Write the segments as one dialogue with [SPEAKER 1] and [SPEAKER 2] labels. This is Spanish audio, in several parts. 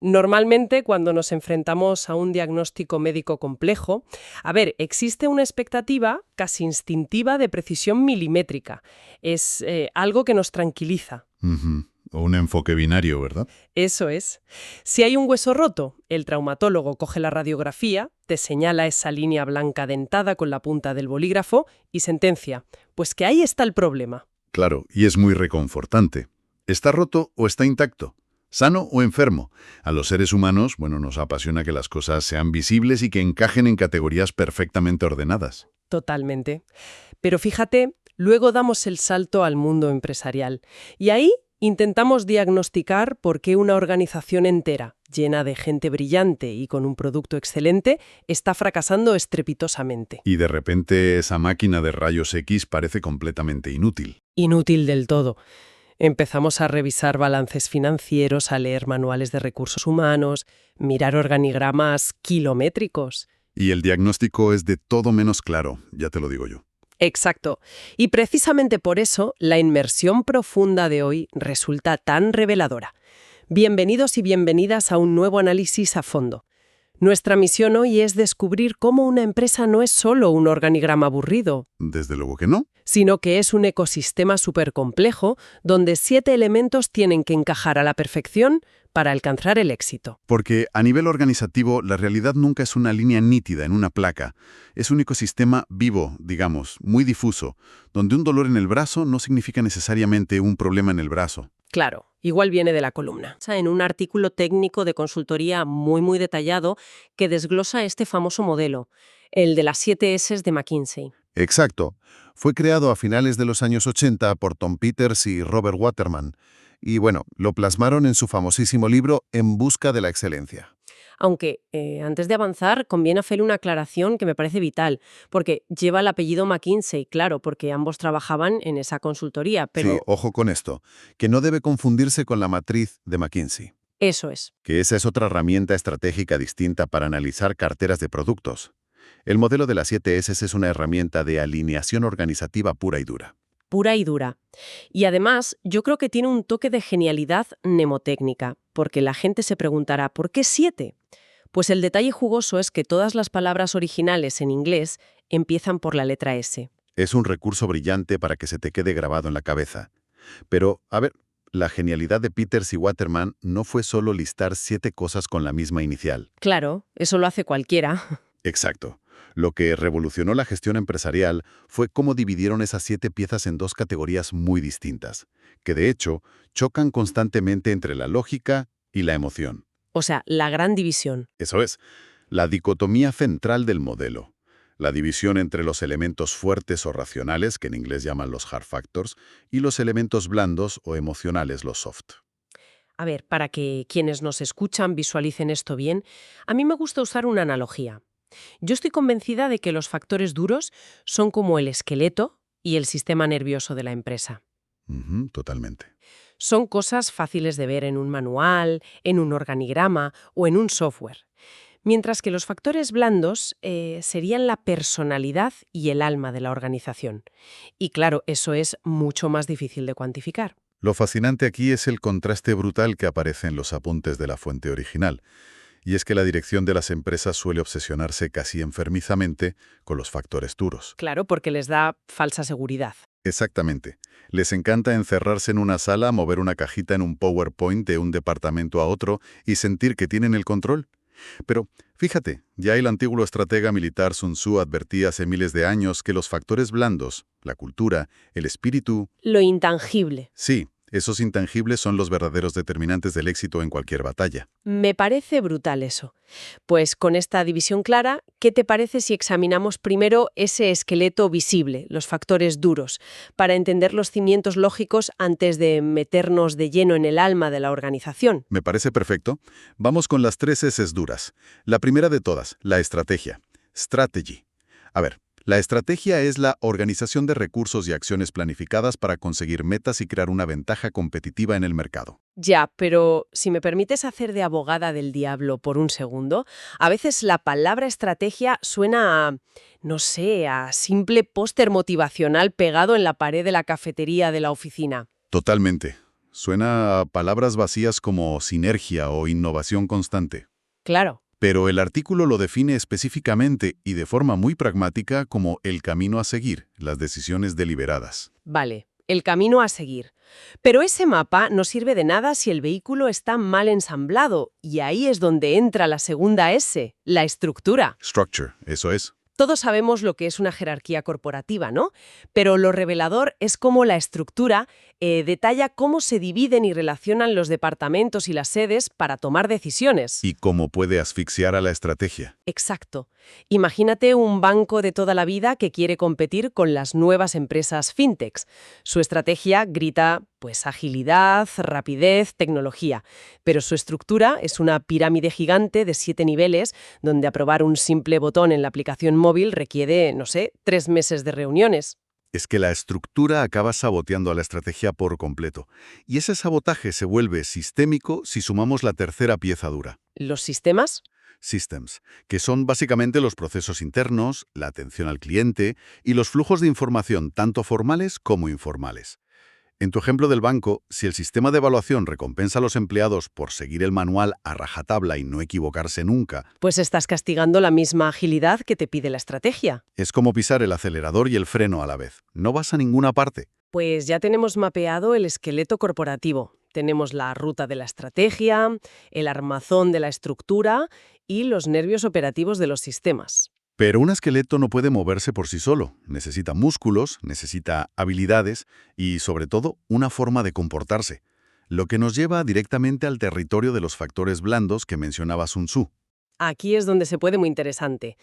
[SPEAKER 1] Normalmente, cuando nos enfrentamos a un diagnóstico médico complejo, existe una expectativa casi instintiva de precisión milimétrica. Es algo que nos tranquiliza.
[SPEAKER 2] Ujú. O un enfoque binario, ¿verdad?
[SPEAKER 1] Eso es. Si hay un hueso roto, el traumatólogo coge la radiografía, te señala esa línea blanca dentada con la punta del bolígrafo y sentencia, pues que ahí está el problema.
[SPEAKER 2] Claro, y es muy reconfortante. ¿Está roto o está intacto? ¿Sano o enfermo? A los seres humanos, nos apasiona que las cosas sean visibles y que encajen en categorías perfectamente ordenadas.
[SPEAKER 1] Totalmente. Pero fíjate, luego damos el salto al mundo empresarial. Y ahí intentamos diagnosticar por qué una organización entera, llena de gente brillante y con un producto excelente, está fracasando estrepitosamente.
[SPEAKER 2] Y de repente esa máquina de rayos X parece completamente inútil.
[SPEAKER 1] Inútil del todo. Empezamos a revisar balances financieros, a leer manuales de recursos humanos, mirar organigramas kilométricos.
[SPEAKER 2] Y el diagnóstico es de todo menos claro, ya te lo digo yo.
[SPEAKER 1] Exacto. Y precisamente por eso la inmersión profunda de hoy resulta tan reveladora. Bienvenidos y bienvenidas a un nuevo análisis a fondo. Nuestra misión hoy es descubrir cómo una empresa no es solo un organigrama aburrido,
[SPEAKER 2] Desde luego que no.
[SPEAKER 1] sino que es un ecosistema supercomplejo donde 7 elementos tienen que encajar a la perfección para alcanzar el éxito.
[SPEAKER 2] Porque a nivel organizativo, la realidad nunca es una línea nítida en una placa. Es un ecosistema vivo, digamos, muy difuso, donde un dolor en el brazo no significa necesariamente un problema en el brazo.
[SPEAKER 1] Claro, igual viene de la columna. O sea, en un artículo técnico de consultoría muy detallado que desglosa este famoso modelo, el de las 7 S de McKinsey.
[SPEAKER 3] Exacto. Fue creado a finales de los años 80 por Tom Peters y Robert Waterman. Y lo plasmaron en su famosísimo libro En busca de la excelencia.
[SPEAKER 1] Aunque, antes de avanzar, conviene hacer una aclaración que me parece vital, porque lleva el apellido McKinsey, claro, porque ambos trabajaban en esa consultoría,
[SPEAKER 3] Sí,
[SPEAKER 1] pero
[SPEAKER 3] ojo con esto, que no debe confundirse con la matriz de McKinsey,
[SPEAKER 1] eso es.
[SPEAKER 3] que esa es otra herramienta estratégica distinta para analizar carteras de productos. El modelo de las 7 S es una herramienta de alineación organizativa pura y dura.
[SPEAKER 1] Pura y dura. Y además, yo creo que tiene un toque de genialidad mnemotécnica, porque la gente se preguntará, ¿por qué 7? Pues el detalle jugoso es que todas las palabras originales en inglés empiezan por la letra S.
[SPEAKER 3] Es un recurso brillante para que se te quede grabado en la cabeza. Pero, la genialidad de Peters y Waterman no fue solo listar 7 cosas con la misma inicial.
[SPEAKER 1] Claro, eso lo hace cualquiera.
[SPEAKER 3] Exacto. Lo que revolucionó la gestión empresarial fue cómo dividieron esas 7 piezas en 2 categorías muy distintas, que de hecho chocan constantemente entre la lógica y la emoción.
[SPEAKER 1] O sea, la gran división.
[SPEAKER 3] Eso es, la dicotomía central del modelo. La división entre los elementos fuertes o racionales, que en inglés llaman los hard factors, y los elementos blandos o emocionales, los soft.
[SPEAKER 1] Para que quienes nos escuchan visualicen esto bien, a mí me gusta usar una analogía. Yo estoy convencida de que los factores duros son como el esqueleto y el sistema nervioso de la empresa.
[SPEAKER 3] Ujú, totalmente.
[SPEAKER 1] Son cosas fáciles de ver en un manual, en un organigrama o en un software. Mientras que los factores blandos serían la personalidad y el alma de la organización. Y claro, eso es mucho más difícil de cuantificar.
[SPEAKER 2] Lo fascinante aquí es el contraste brutal que aparece en los apuntes de la fuente original. Y es que la dirección de las empresas suele obsesionarse casi enfermizamente con los factores duros.
[SPEAKER 1] Claro, porque les da falsa seguridad.
[SPEAKER 2] Exactamente. Les encanta encerrarse en una sala, mover una cajita en un PowerPoint de un departamento a otro y sentir que tienen el control. Pero, fíjate, ya el antiguo estratega militar Sun Tzu advertía hace miles de años que los factores blandos, la cultura, el espíritu...
[SPEAKER 1] Lo intangible.
[SPEAKER 2] Sí, esos intangibles son los verdaderos determinantes del éxito en cualquier batalla.
[SPEAKER 1] Me parece brutal eso. Pues con esta división clara, ¿qué te parece si examinamos primero ese esqueleto visible, los factores duros, para entender los cimientos lógicos antes de meternos de lleno en el alma de la organización?
[SPEAKER 2] Me parece perfecto. Vamos con las 3 S's duras. La primera de todas, la estrategia. Strategy. La estrategia es la organización de recursos y acciones planificadas para conseguir metas y crear una ventaja competitiva en el mercado.
[SPEAKER 1] Ya, pero si me permites hacer de abogada del diablo por un segundo, a veces la palabra estrategia suena a, no sé, a simple póster motivacional pegado en la pared de la cafetería de la oficina.
[SPEAKER 2] Totalmente. suena a palabras vacías como sinergia o innovación constante.
[SPEAKER 1] Claro.
[SPEAKER 2] Pero el artículo lo define específicamente y de forma muy pragmática como el camino a seguir, las decisiones deliberadas.
[SPEAKER 1] Vale, el camino a seguir. Pero ese mapa no sirve de nada si el vehículo está mal ensamblado, y ahí es donde entra la segunda S, la estructura.
[SPEAKER 2] Structure, eso es.
[SPEAKER 1] Todos sabemos lo que es una jerarquía corporativa, ¿no? Pero lo revelador es cómo la estructura detalla cómo se dividen y relacionan los departamentos y las sedes para tomar decisiones.
[SPEAKER 2] Y cómo puede asfixiar a la estrategia.
[SPEAKER 1] Exacto. Imagínate un banco de toda la vida que quiere competir con las nuevas empresas fintechs. Su estrategia grita, pues, agilidad, rapidez, tecnología. Pero su estructura es una pirámide gigante de 7 niveles, donde aprobar un simple botón en la aplicación móvil requiere, no sé, 3 meses de reuniones.
[SPEAKER 2] Es que la estructura acaba saboteando a la estrategia por completo. Y ese sabotaje se vuelve sistémico si sumamos la tercera pieza dura.
[SPEAKER 1] ¿Los sistemas?
[SPEAKER 2] Systems, que son básicamente los procesos internos, la atención al cliente y los flujos de información tanto formales como informales. En tu ejemplo del banco, si el sistema de evaluación recompensa a los empleados por seguir el manual a rajatabla y no equivocarse nunca,
[SPEAKER 1] Pues estás castigando la misma agilidad que te pide la estrategia.
[SPEAKER 2] es como pisar el acelerador y el freno a la vez. No vas a ninguna parte.
[SPEAKER 1] Pues ya tenemos mapeado el esqueleto corporativo. Tenemos la ruta de la estrategia, el armazón de la estructura y los nervios operativos de los sistemas.
[SPEAKER 2] Pero un esqueleto no puede moverse por sí solo. Necesita músculos, necesita habilidades y, sobre todo, una forma de comportarse. Lo que nos lleva directamente al territorio de los factores blandos que mencionaba Sun Tzu.
[SPEAKER 1] Aquí es donde se puede muy interesante,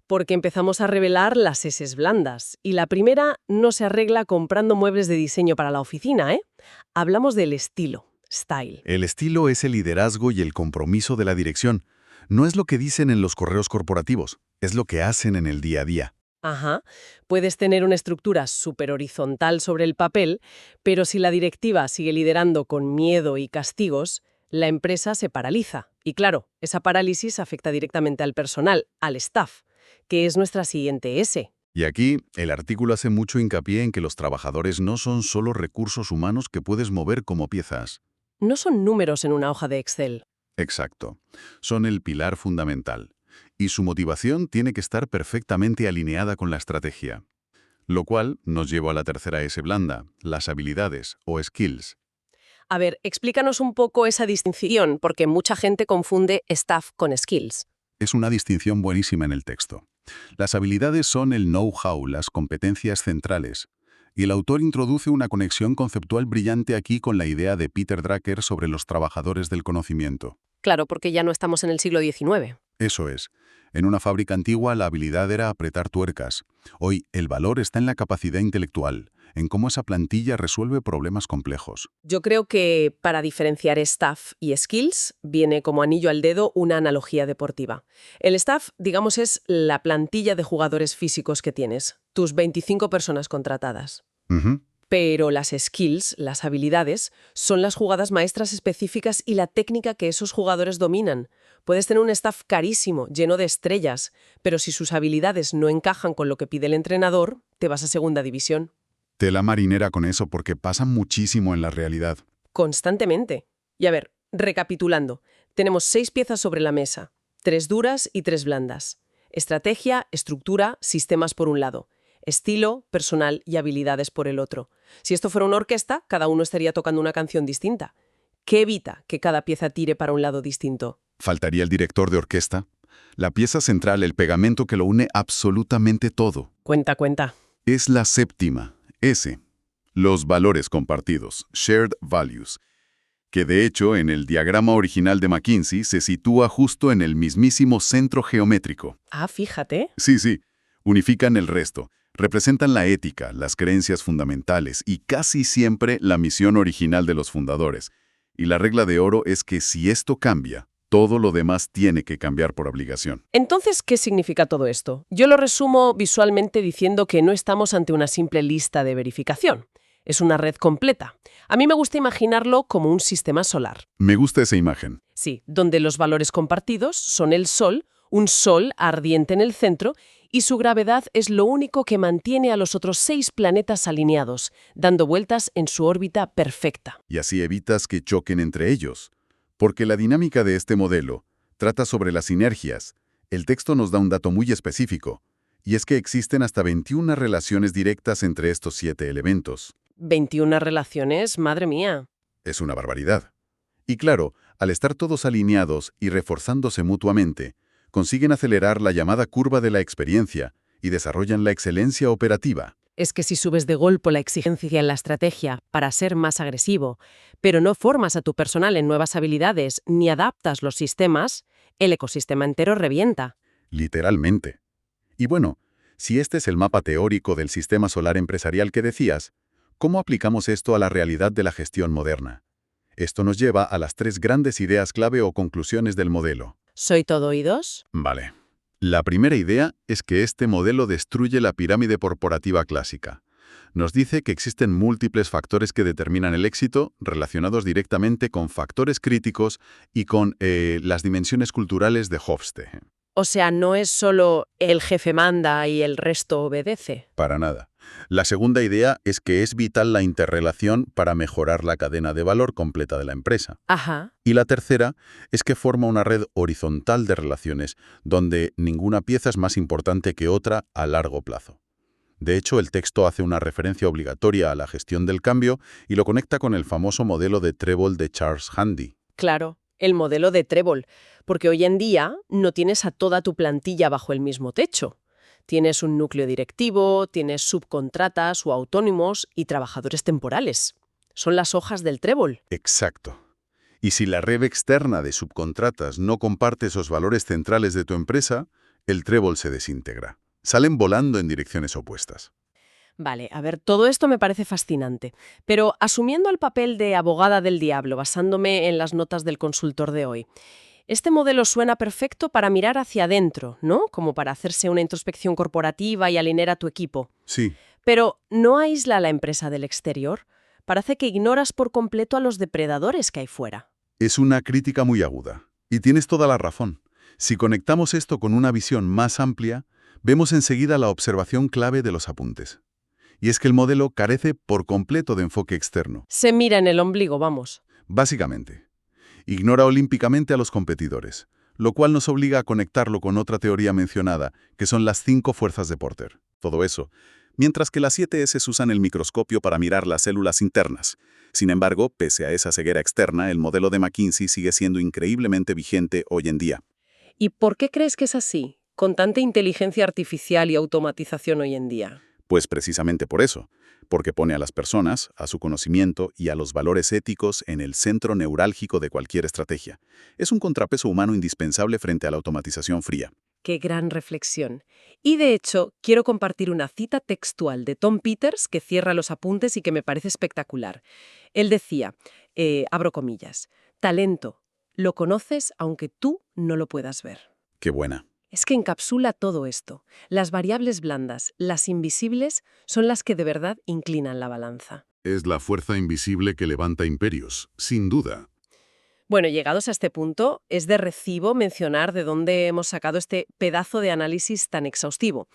[SPEAKER 1] porque empezamos a revelar las eses blandas. Y la primera no se arregla comprando muebles de diseño para la oficina, ¿eh? Hablamos del estilo, style.
[SPEAKER 2] El estilo es el liderazgo y el compromiso de la dirección. No es lo que dicen en los correos corporativos, es lo que hacen en el día a día.
[SPEAKER 1] Ajá. Puedes tener una estructura súper horizontal sobre el papel, pero si la directiva sigue liderando con miedo y castigos, la empresa se paraliza. Y claro, esa parálisis afecta directamente al personal, al staff, que es nuestra siguiente S.
[SPEAKER 2] Y aquí, el artículo hace mucho hincapié en que los trabajadores no son solo recursos humanos que puedes mover como piezas.
[SPEAKER 1] No son números en una hoja de Excel.
[SPEAKER 2] Exacto. Son el pilar fundamental. Y su motivación tiene que estar perfectamente alineada con la estrategia. Lo cual nos lleva a la tercera S blanda, las habilidades o skills.
[SPEAKER 1] A ver, explícanos un poco esa distinción, porque mucha gente confunde staff con skills.
[SPEAKER 2] Es una distinción buenísima en el texto. Las habilidades son el know-how, las competencias centrales. Y el autor introduce una conexión conceptual brillante aquí con la idea de Peter Drucker sobre los trabajadores del conocimiento.
[SPEAKER 1] Claro, porque ya no estamos en el siglo XIX.
[SPEAKER 2] Eso es. En una fábrica antigua la habilidad era apretar tuercas. Hoy el valor está en la capacidad intelectual, en cómo esa plantilla resuelve problemas complejos.
[SPEAKER 1] Yo creo que para diferenciar staff y skills viene como anillo al dedo una analogía deportiva. El staff, digamos, es la plantilla de jugadores físicos que tienes, tus 25 personas contratadas.
[SPEAKER 2] Ujú.
[SPEAKER 1] Pero las skills, las habilidades, son las jugadas maestras específicas y la técnica que esos jugadores dominan. Puedes tener un staff carísimo, lleno de estrellas, pero si sus habilidades no encajan con lo que pide el entrenador, te vas a segunda división.
[SPEAKER 2] Tela marinera con eso porque pasa muchísimo en la realidad.
[SPEAKER 1] Constantemente. Y a ver, recapitulando, tenemos 6 piezas sobre la mesa, 3 duras y 3 blandas. Estrategia, estructura, sistemas por un lado. Estilo, personal y habilidades por el otro. Si esto fuera una orquesta, cada uno estaría tocando una canción distinta. ¿Qué evita que cada pieza tire para un lado distinto?
[SPEAKER 2] Faltaría el director de orquesta. La pieza central, el pegamento que lo une absolutamente todo.
[SPEAKER 1] Cuenta.
[SPEAKER 2] Es la séptima, S. Los valores compartidos, shared values, que de hecho en el diagrama original de McKinsey se sitúa justo en el mismísimo centro geométrico.
[SPEAKER 1] Ah, fíjate.
[SPEAKER 2] Sí, unifican el resto. Representan la ética, las creencias fundamentales y casi siempre la misión original de los fundadores. Y la regla de oro es que si esto cambia, todo lo demás tiene que cambiar por obligación.
[SPEAKER 1] Entonces, ¿qué significa todo esto? Yo lo resumo visualmente diciendo que no estamos ante una simple lista de verificación. Es una red completa. A mí me gusta imaginarlo como un sistema solar.
[SPEAKER 2] Me gusta esa imagen.
[SPEAKER 1] Sí, donde los valores compartidos son el sol, un sol ardiente en el centro, y su gravedad es lo único que mantiene a los otros 6 planetas alineados, dando vueltas en su órbita perfecta.
[SPEAKER 2] Y así evitas que choquen entre ellos. Porque la dinámica de este modelo trata sobre las sinergias. El texto nos da un dato muy específico, y es que existen hasta 21 relaciones directas entre estos 7 elementos.
[SPEAKER 1] 21 relaciones, madre mía.
[SPEAKER 2] Es una barbaridad. Y claro, al estar todos alineados y reforzándose mutuamente, consiguen acelerar la llamada curva de la experiencia y desarrollan la excelencia operativa.
[SPEAKER 1] Es que si subes de golpe la exigencia en la estrategia para ser más agresivo, pero no formas a tu personal en nuevas habilidades ni adaptas los sistemas, el ecosistema entero revienta.
[SPEAKER 2] Literalmente. Y bueno, si este es el mapa teórico del sistema solar empresarial que decías, ¿cómo aplicamos esto a la realidad de la gestión moderna? Esto nos lleva a las 3 grandes ideas clave o conclusiones del modelo.
[SPEAKER 1] ¿Soy todo oídos?
[SPEAKER 2] Vale. La primera idea es que este modelo destruye la pirámide corporativa clásica. Nos dice que existen múltiples factores que determinan el éxito relacionados directamente con factores críticos y con las dimensiones culturales de Hofstede.
[SPEAKER 1] O sea, no es solo el jefe manda y el resto obedece.
[SPEAKER 2] Para nada. La segunda idea es que es vital la interrelación para mejorar la cadena de valor completa de la empresa.
[SPEAKER 1] Ajá.
[SPEAKER 2] Y la tercera es que forma una red horizontal de relaciones, donde ninguna pieza es más importante que otra a largo plazo. De hecho, el texto hace una referencia obligatoria a la gestión del cambio y lo conecta con el famoso modelo de Trébol de Charles Handy.
[SPEAKER 1] Claro, el modelo de Trébol, porque hoy en día no tienes a toda tu plantilla bajo el mismo techo. Tienes un núcleo directivo, tienes subcontratas o autónomos y trabajadores temporales. Son las hojas del trébol.
[SPEAKER 2] Exacto. Y si la red externa de subcontratas no comparte esos valores centrales de tu empresa, el trébol se desintegra. Salen volando en direcciones opuestas.
[SPEAKER 1] Vale, a ver, todo esto me parece fascinante, pero asumiendo el papel de abogada del diablo, basándome en las notas del consultor de hoy, este modelo suena perfecto para mirar hacia adentro, ¿no? Como para hacerse una introspección corporativa y alinear a tu equipo.
[SPEAKER 2] Sí.
[SPEAKER 1] Pero ¿no aísla a la empresa del exterior? Parece que ignoras por completo a los depredadores que hay fuera.
[SPEAKER 2] Es una crítica muy aguda. Y tienes toda la razón. Si conectamos esto con una visión más amplia, vemos enseguida la observación clave de los apuntes. Y es que el modelo carece por completo de enfoque externo.
[SPEAKER 1] Se mira en el ombligo, vamos.
[SPEAKER 2] Básicamente. Ignora olímpicamente a los competidores, lo cual nos obliga a conectarlo con otra teoría mencionada, que son las 5 fuerzas de Porter. Todo eso, mientras que las 7 S usan el microscopio para mirar las células internas. Sin embargo, pese a esa ceguera externa, el modelo de McKinsey sigue siendo increíblemente vigente hoy en día.
[SPEAKER 1] ¿Y por qué crees que es así, con tanta inteligencia artificial y automatización hoy en día?
[SPEAKER 2] Pues precisamente por eso, porque pone a las personas, a su conocimiento y a los valores éticos en el centro neurálgico de cualquier estrategia. Es un contrapeso humano indispensable frente a la automatización fría.
[SPEAKER 1] ¡Qué gran reflexión! Y de hecho, quiero compartir una cita textual de Tom Peters que cierra los apuntes y que me parece espectacular. Él decía, abro comillas, talento, lo conoces aunque tú no lo puedas ver.
[SPEAKER 2] ¡Qué buena!
[SPEAKER 1] Es que encapsula todo esto. Las variables blandas, las invisibles, son las que de verdad inclinan la balanza.
[SPEAKER 2] Es la fuerza invisible que levanta imperios, sin duda.
[SPEAKER 1] Bueno, llegados a este punto, es de recibo mencionar de dónde hemos sacado este pedazo de análisis tan exhaustivo.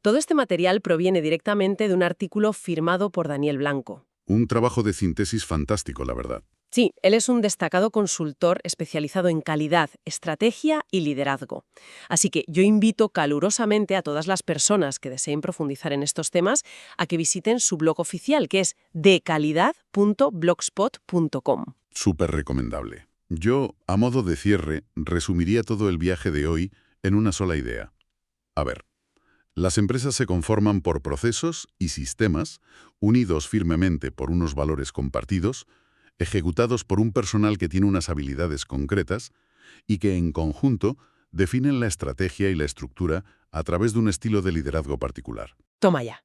[SPEAKER 1] Todo este material proviene directamente de un artículo firmado por Daniel Blanco.
[SPEAKER 2] Un trabajo de síntesis fantástico, la verdad.
[SPEAKER 1] Sí, él es un destacado consultor especializado en calidad, estrategia y liderazgo. Así que yo invito calurosamente a todas las personas que deseen profundizar en estos temas a que visiten su blog oficial, que es decalidad.blogspot.com.
[SPEAKER 2] Súper recomendable. Yo, a modo de cierre, resumiría todo el viaje de hoy en una sola idea. A ver, las empresas se conforman por procesos y sistemas, unidos firmemente por unos valores compartidos, ejecutados por un personal que tiene unas habilidades concretas y que, en conjunto, definen la estrategia y la estructura a través de un estilo de liderazgo particular.
[SPEAKER 1] Toma ya.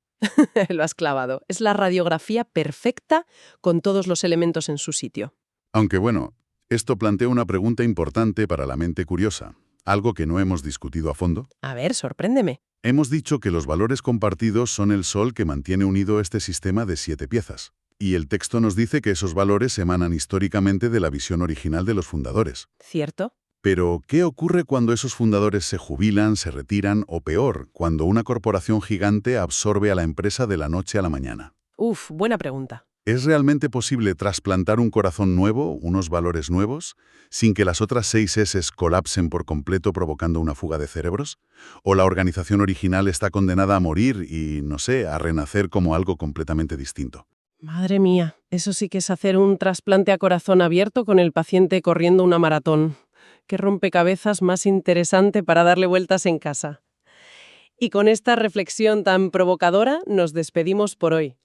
[SPEAKER 1] Lo has clavado. Es la radiografía perfecta con todos los elementos en su sitio.
[SPEAKER 2] Aunque bueno, esto plantea una pregunta importante para la mente curiosa, algo que no hemos discutido a fondo.
[SPEAKER 1] A ver, sorpréndeme.
[SPEAKER 2] Hemos dicho que los valores compartidos son el sol que mantiene unido este sistema de 7 piezas. Y el texto nos dice que esos valores emanan históricamente de la visión original de los fundadores.
[SPEAKER 1] ¿Cierto?
[SPEAKER 2] Pero, ¿qué ocurre cuando esos fundadores se jubilan, se retiran o peor, cuando una corporación gigante absorbe a la empresa de la noche a la mañana?
[SPEAKER 1] Uf, buena pregunta.
[SPEAKER 2] ¿Es realmente posible trasplantar un corazón nuevo, unos valores nuevos, sin que las otras 6 S's colapsen por completo provocando una fuga de cerebros? ¿O la organización original está condenada a morir y, no sé, a renacer como algo completamente distinto?
[SPEAKER 1] Madre mía, eso sí que es hacer un trasplante a corazón abierto con el paciente corriendo una maratón. Qué rompecabezas más interesante para darle vueltas en casa. Y con esta reflexión tan provocadora nos despedimos por hoy.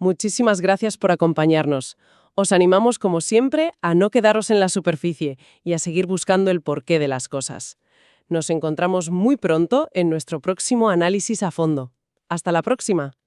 [SPEAKER 1] Muchísimas gracias por acompañarnos. Os animamos, como siempre, a no quedaros en la superficie y a seguir buscando el porqué de las cosas. Nos encontramos muy pronto en nuestro próximo análisis a fondo. ¡Hasta la próxima!